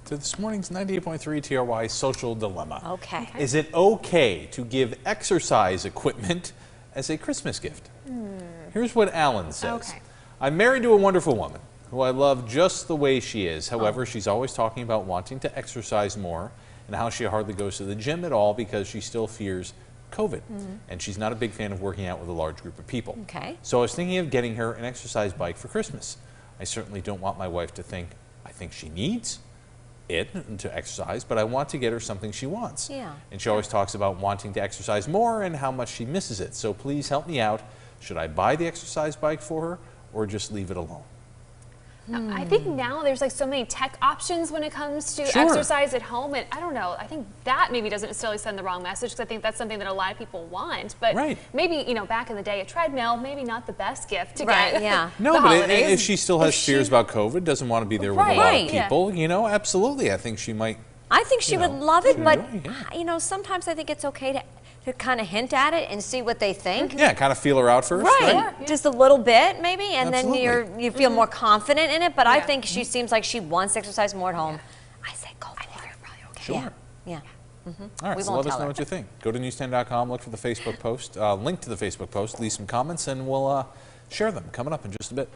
to this morning's 98.3 TRY Social Dilemma. Okay. Is it okay to give exercise equipment as a Christmas gift? Here's what Alan says. Okay. I'm married to a wonderful woman who I love just the way she is. However, she's always talking about wanting to exercise more and how she hardly goes to the gym at all because she still fears COVID. And she's not a big fan of working out with a large group of people. Okay. So I was thinking of getting her an exercise bike for Christmas. I certainly don't want my wife to think I think she needs it to exercise, but I want to get her something she wants. Yeah. And she always talks about wanting to exercise more and how much she misses it. So please help me out. Should I buy the exercise bike for her or just leave it alone? I think now there's like so many tech options when it comes to Sure. exercise at home, and I don't know, I think that maybe doesn't necessarily send the wrong message, because I think that's something that a lot of people want, but Right. maybe, you know, back in the day, a treadmill, maybe not the best gift to Right, get. yeah. No, the but holidays. if she still has fears about COVID, doesn't want to be there with a lot Right, of yeah. people, you know, absolutely. I think she might. I think she You would know, love it, she'd but enjoy it, yeah. you know, sometimes I think it's okay to kind of hint at it and see what they think. Yeah, kind of feel her out first, Right, right? Yeah. just a little bit maybe, and Absolutely. then you feel more confident in it. But I Yeah. think she seems like she wants to exercise more at home. I say go for it. Sure. Yeah. Yeah. All right, We so won't let us tell know her. what you think. Go to news10.com, look for the Facebook post, link to the Facebook post, leave some comments, and we'll share them coming up in just a bit.